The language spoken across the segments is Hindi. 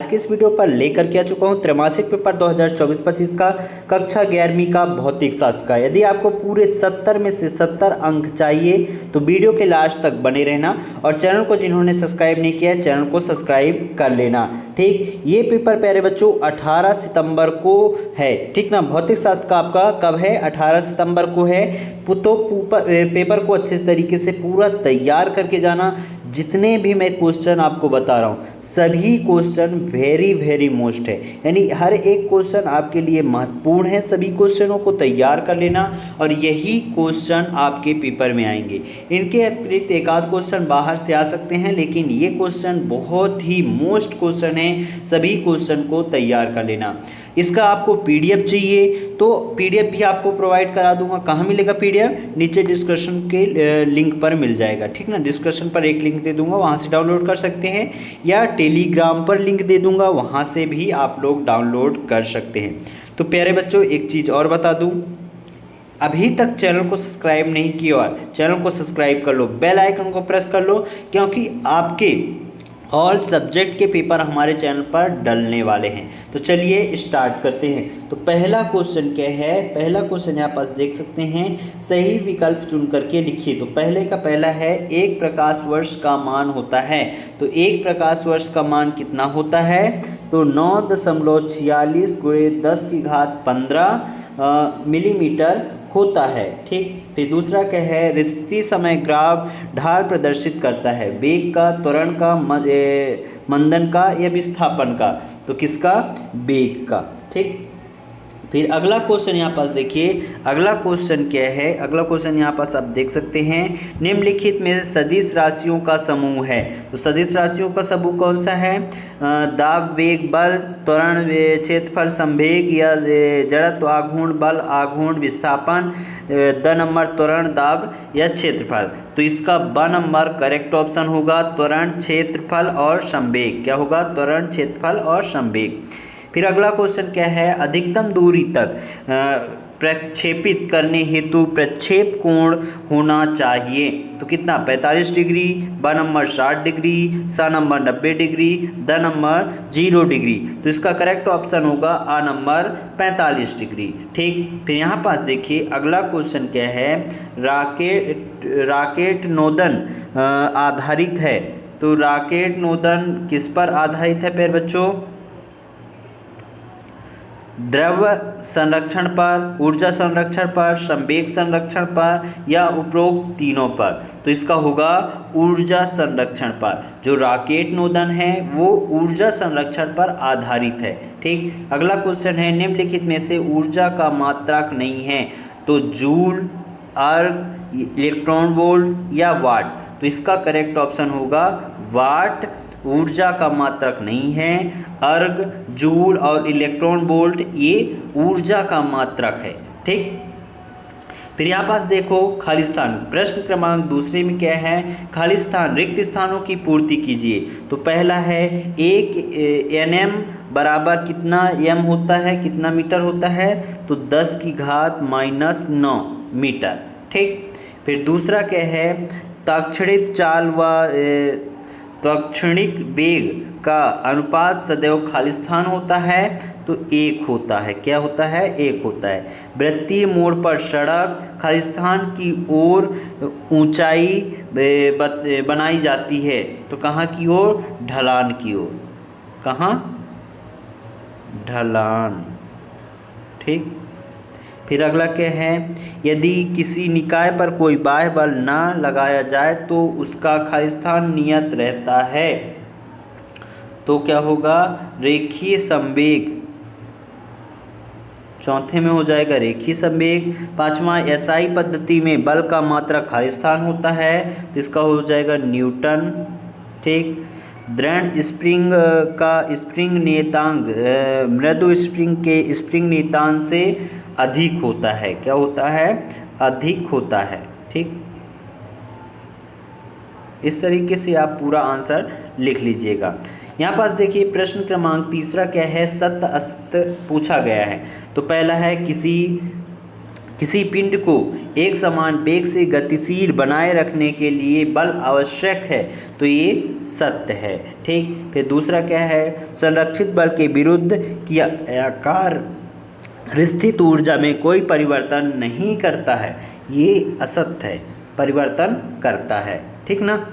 के इस वीडियो पर लेकर के आ चुका हूँ त्रैमासिक पेपर 2024-25 का कक्षा 11वीं का भौतिक शास्त्र का। यदि आपको पूरे 70 में से 70 अंक चाहिए तो वीडियो के लास्ट तक बने रहना और चैनल को जिन्होंने सब्सक्राइब नहीं किया है चैनल को सब्सक्राइब कर लेना। ठीक, ये पेपर प्यारे बच्चों 18 सितंबर को है। ठीक ना, भौतिक शास्त्र का आपका कब है? 18 सितंबर को है। तो पेपर को अच्छे तरीके से पूरा तैयार करके जाना। जितने भी मैं क्वेश्चन आपको बता रहा हूँ सभी क्वेश्चन वेरी वेरी मोस्ट है, यानी हर एक क्वेश्चन आपके लिए महत्वपूर्ण है। सभी क्वेश्चनों को तैयार कर लेना और यही क्वेश्चन आपके पेपर में आएंगे। इनके अतिरिक्त एक आध क्वेश्चन बाहर से आ सकते हैं, लेकिन ये क्वेश्चन बहुत ही मोस्ट क्वेश्चन है। सभी क्वेश्चन को तैयार कर लेना। इसका आपको पीडीएफ चाहिए तो पीडीएफ भी आपको प्रोवाइड करा दूंगा। कहाँ मिलेगा पीडीएफ? नीचे डिस्क्रिप्शन के लिंक पर मिल जाएगा। ठीक ना, डिस्क्रिप्शन पर एक लिंक दे दूंगा, वहाँ से डाउनलोड कर सकते हैं, या टेलीग्राम पर लिंक दे दूंगा, वहाँ से भी आप लोग डाउनलोड कर सकते हैं। तो प्यारे बच्चों एक चीज़ और बता दूँ, अभी तक चैनल को सब्सक्राइब नहीं किया और चैनल को सब्सक्राइब कर लो, बेल आइकन को प्रेस कर लो, क्योंकि आपके ऑल सब्जेक्ट के पेपर हमारे चैनल पर डलने वाले हैं। तो चलिए स्टार्ट करते हैं। तो पहला क्वेश्चन क्या है? पहला क्वेश्चन यहाँ पास देख सकते हैं, सही विकल्प चुन करके लिखिए। तो पहले का पहला है, एक प्रकाश वर्ष का मान होता है। तो एक प्रकाश वर्ष का मान कितना होता है? तो 9.46 × 10⁻15 मिलीमीटर होता है। ठीक, फिर दूसरा क्या है, रिश्ती समय ग्राफ ढाल प्रदर्शित करता है, वेग का, त्वरण का, मंदन का या विस्थापन का? तो किसका? वेग का। ठीक, फिर अगला क्वेश्चन यहाँ पास देखिए, अगला क्वेश्चन क्या है? अगला क्वेश्चन यहाँ पास आप देख सकते हैं, निम्नलिखित में सदिश राशियों का समूह है। तो सदिश राशियों का समूह कौन सा है? दाब, वेग, बल, त्वरण, क्षेत्रफल, संवेग या जड़त्व, आघूर्ण, बल, आघूर्ण, विस्थापन, द नंबर त्वरण, दाब या क्षेत्रफल? तो इसका ब नंबर करेक्ट ऑप्शन होगा, त्वरण, क्षेत्रफल और संवेग। क्या होगा? त्वरण, क्षेत्रफल और संवेग। फिर अगला क्वेश्चन क्या है, अधिकतम दूरी तक प्रक्षेपित करने हेतु प्रक्षेप कोण होना चाहिए। तो कितना? 45 डिग्री, ब नंबर 60 डिग्री, स number 90 degree, the number 0 degree. तो इसका करेक्ट ऑप्शन होगा आ नंबर 45 डिग्री। ठीक, फिर यहाँ पास देखिए अगला क्वेश्चन क्या है, राकेट नोदन आधारित है। तो राकेट नोदन किस पर आधारित है प्यारे बच्चों? द्रव संरक्षण पर, ऊर्जा संरक्षण पर, संवेग संरक्षण पर या उपरोक्त तीनों पर? तो इसका होगा ऊर्जा संरक्षण पर। जो राकेट नोदन है वो ऊर्जा संरक्षण पर आधारित है। ठीक, अगला क्वेश्चन है, निम्नलिखित में से ऊर्जा का मात्रक नहीं है। तो जूल, अर्ग, इलेक्ट्रॉन वोल्ट या वाट? तो इसका करेक्ट ऑप्शन होगा वाट। ऊर्जा का मात्रक नहीं है। अर्ग, जूल और इलेक्ट्रॉन वोल्ट ये ऊर्जा का मात्रक है। ठीक, फिर यहाँ पास देखो खालिस्तान, प्रश्न क्रमांक दूसरे में क्या है, खालिस्तान रिक्त स्थानों की पूर्ति कीजिए। तो पहला है, 1 nm बराबर कितना m होता है, कितना मीटर होता है? तो 10⁻⁻9 मीटर। ठीक, फिर दूसरा क्या है, ताक्षणिक चाल व ताक्षणिक वेग का अनुपात सदैव खालिस्तान होता है। तो 1 होता है। क्या होता है? 1 होता है। वृत्तीय मोड़ पर सड़क खालिस्तान की ओर ऊंचाई बनाई जाती है। तो कहाँ की ओर? ढलान की ओर। कहाँ? ढलान। ठीक, फिर अगला क्या है, यदि किसी निकाय पर कोई बाह्य बल न लगाया जाए तो उसका खालिस्तान नियत रहता है। तो क्या होगा? रेखीय संवेग। चौथे में हो जाएगा रेखीय संवेग। पांचवा, एसआई पद्धति में बल का मात्रक खालिस्तान होता है। तो इसका हो जाएगा न्यूटन। ठीक, दृढ़ स्प्रिंग का स्प्रिंग नियतांक मृदु स्प्रिंग के स्प्रिंग नियतांक से अधिक होता है। क्या होता है? अधिक होता है। ठीक, इस तरीके से आप पूरा आंसर लिख लीजिएगा। यहाँ पास देखिए प्रश्न क्रमांक तीसरा क्या है, सत्य असत्य पूछा गया है। तो पहला है, किसी किसी पिंड को एक समान वेग से गतिशील बनाए रखने के लिए बल आवश्यक है, तो ये सत्य है। ठीक, फिर दूसरा क्या है, संरक्षित बल के विरुद्ध की आकार स्थित ऊर्जा में कोई परिवर्तन नहीं करता है, ये असत्य है, परिवर्तन करता है। ठीक ना।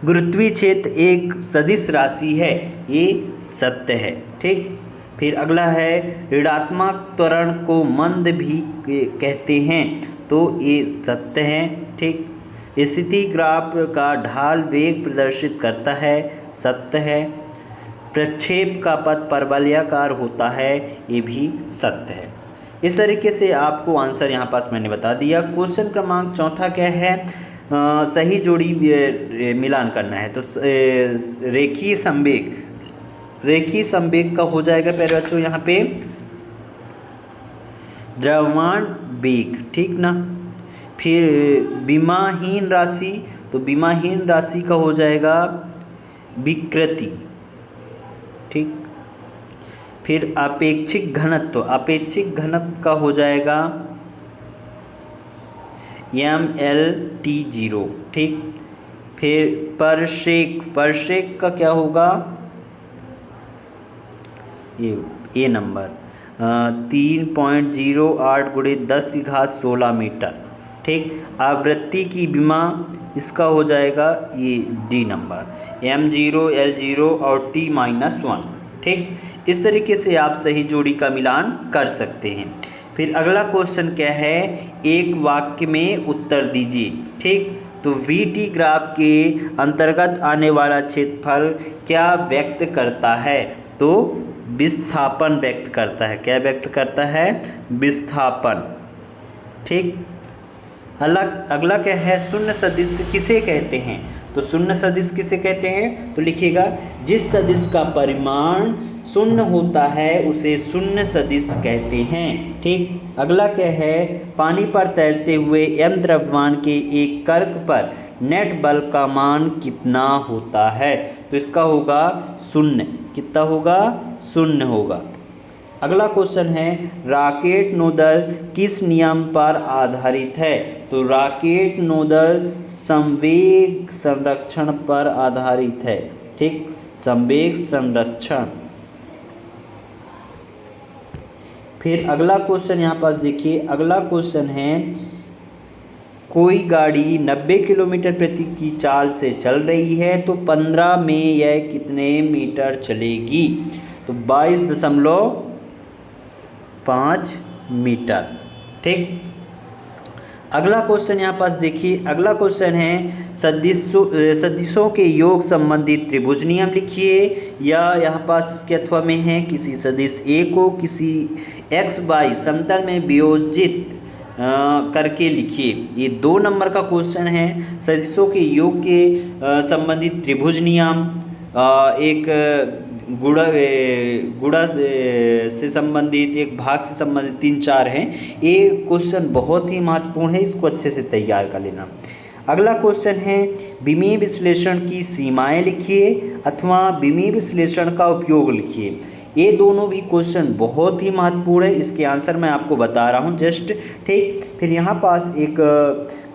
गुरुत्वीय क्षेत्र एक सदिश राशि है, ये सत्य है। ठीक, फिर अगला है ऋणात्मक त्वरण को मंद भी कहते हैं, तो ये सत्य है। ठीक, स्थिति ग्राफ का ढाल वेग प्रदर्शित करता है, सत्य है। प्रक्षेप का पथ परवलयाकार होता है, ये भी सत्य है। इस तरीके से आपको आंसर यहाँ पास मैंने बता दिया। क्वेश्चन क्रमांक चौथा क्या है, सही जोड़ी मिलान करना है। तो रेखीय संवेग, रेखीय संवेग का हो जाएगा पहले बच्चों यहाँ पे द्रव्यमान वेग। ठीक ना। फिर विमाहीन राशि, तो विमाहीन राशि का हो जाएगा विकृति। ठीक, फिर आपेक्षिक घनत्व, तो आपेक्षिक घनत्व का हो जाएगा MLT0। ठीक, फिर परसेक, परसेक का क्या होगा, ये नंबर 3.08 गुणे 10 की घात 16 मीटर। ठीक, आवृत्ति की विमा, इसका हो जाएगा ये D नंबर M0 L0 और T-1। ठीक, इस तरीके से आप सही जोड़ी का मिलान कर सकते हैं। फिर अगला क्वेश्चन क्या है, एक वाक्य में उत्तर दीजिए। ठीक, तो VT ग्राफ के अंतर्गत आने वाला क्षेत्रफल क्या व्यक्त करता है, तो विस्थापन व्यक्त करता है। क्या व्यक्त करता है, विस्थापन। ठीक, अगला क्या है, शून्य सदिश किसे कहते हैं, तो शून्य सदिश किसे कहते हैं, तो लिखिएगा जिस सदिश का परिमाण शून्य होता है उसे शून्य सदिश कहते हैं। ठीक, अगला क्या है, पानी पर तैरते हुए m द्रव्यमान के एक कर्क पर नेट बल का मान कितना होता है, तो इसका होगा शून्य। कितना होगा, शून्य होगा। अगला क्वेश्चन है रॉकेट नोजल किस नियम पर आधारित है, तो रॉकेट नोजल संवेग संरक्षण पर आधारित है। ठीक, संवेग संरक्षण। फिर अगला क्वेश्चन यहाँ पास देखिए, अगला क्वेश्चन है कोई गाड़ी 90 किलोमीटर प्रति की चाल से चल रही है, तो 15 में यह कितने मीटर चलेगी, तो 22.5 मीटर। ठीक, अगला क्वेश्चन यहाँ पास देखिए, अगला क्वेश्चन है सदिशों के योग संबंधित त्रिभुज नियम लिखिए, या यहाँ पास इसके अथवा में है किसी सदिश A को किसी XY समतल में वियोजित करके लिखिए। ये 2 नंबर का क्वेश्चन है। सदिशों के योग के संबंधित त्रिभुज नियम, एक गुणा से संबंधित, एक भाग से संबंधित 3-4 हैं। ये क्वेश्चन बहुत ही महत्वपूर्ण है, इसको अच्छे से तैयार कर लेना। अगला क्वेश्चन है विमीय विश्लेषण की सीमाएं लिखिए अथवा विमीय विश्लेषण का उपयोग लिखिए। ये दोनों भी क्वेश्चन बहुत ही महत्वपूर्ण है, इसके आंसर मैं आपको बता रहा हूँ जस्ट। ठीक, फिर यहाँ पास एक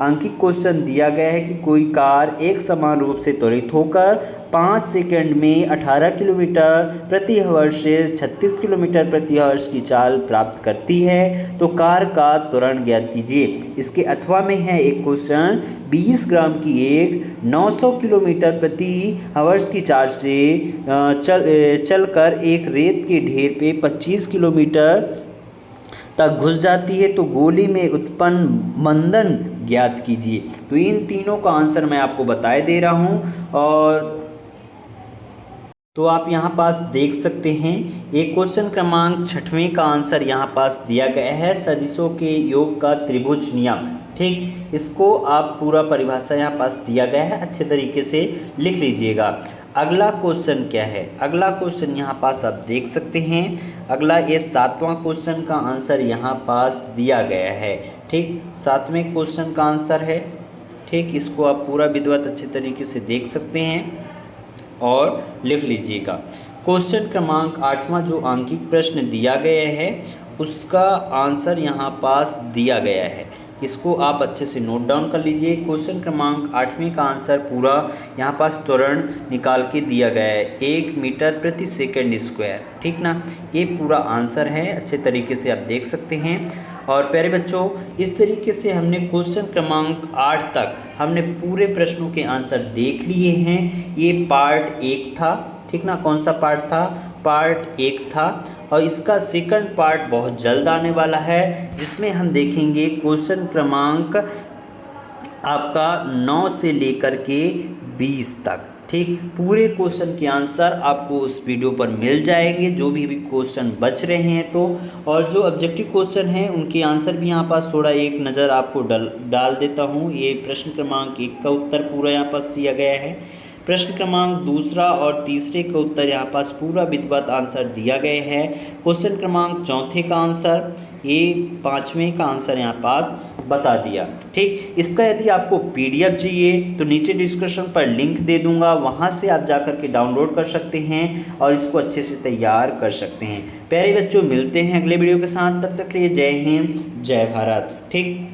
अंकित क्वेश्चन दिया गया है कि कोई कार एक समान रूप से त्वरित होकर 5 सेकंड में 18 किलोमीटर प्रति आवर्स से 36 किलोमीटर प्रति आवर्स की चाल प्राप्त करती है, तो कार का त्वरण ज्ञात कीजिए। इसके अथवा में है एक क्वेश्चन, 20 ग्राम की एक 900 किलोमीटर प्रति आवर्स की चाल से चलकर एक रेत के ढेर पे 25 किलोमीटर तक घुस जाती है, तो गोली में उत्पन्न मंदन ज्ञात कीजिए। तो इन तीनों का आंसर मैं आपको बताए दे रहा हूँ। और तो आप यहाँ पास देख सकते हैं एक क्वेश्चन क्रमांक 6वें का आंसर यहाँ पास दिया गया है, सदिशों के योग का त्रिभुज नियम। ठीक, इसको आप पूरा परिभाषा यहाँ पास दिया गया है, अच्छे तरीके से लिख लीजिएगा। अगला क्वेश्चन क्या है, अगला क्वेश्चन यहाँ पास आप देख सकते हैं। अगला ये 7वां क्वेश्चन का आंसर यहाँ पास दिया गया है। ठीक, 7वें क्वेश्चन का आंसर है। ठीक, इसको आप पूरा विधिवत अच्छे तरीके से देख सकते हैं और लिख लीजिएगा। क्वेश्चन क्रमांक 8वां जो आंकिक प्रश्न दिया गया है उसका आंसर यहाँ पास दिया गया है। इसको आप अच्छे से नोट डाउन कर लीजिए। क्वेश्चन क्रमांक 8वें का आंसर पूरा यहाँ पास त्वरण निकाल के दिया गया है, 1 मीटर प्रति सेकंड स्क्वायर। ठीक ना, ये पूरा आंसर है, अच्छे तरीके से आप देख सकते हैं। और प्यारे बच्चों, इस तरीके से हमने क्वेश्चन क्रमांक 8 तक हमने पूरे प्रश्नों के आंसर देख लिए हैं। ये पार्ट 1 था। ठीक ना, कौन सा पार्ट था? पार्ट 1 था। और इसका सेकंड पार्ट बहुत जल्द आने वाला है, जिसमें हम देखेंगे क्वेश्चन क्रमांक आपका 9 से लेकर के 20 तक। ठीक, पूरे क्वेश्चन के आंसर आपको उस वीडियो पर मिल जाएंगे, जो भी क्वेश्चन बच रहे हैं तो। और जो ऑब्जेक्टिव क्वेश्चन हैं उनके आंसर भी यहाँ पास थोड़ा एक नज़र आपको डाल देता हूँ। ये प्रश्न क्रमांक 1 का उत्तर पूरा यहाँ पास दिया गया है। प्रश्न क्रमांक 2 और 3 का उत्तर यहाँ पास पूरा विधिवत आंसर दिया गया है। क्वेश्चन क्रमांक 4 का आंसर, ये 5वें का आंसर यहाँ पास बता दिया। ठीक, इसका यदि आपको PDF चाहिए तो नीचे डिस्क्रिप्शन पर लिंक दे दूंगा, वहाँ से आप जाकर के डाउनलोड कर सकते हैं और इसको अच्छे से तैयार कर सकते हैं। प्यारे बच्चों, मिलते हैं अगले वीडियो के साथ, तब तक के लिए जय हिंद, जय भारत। ठीक।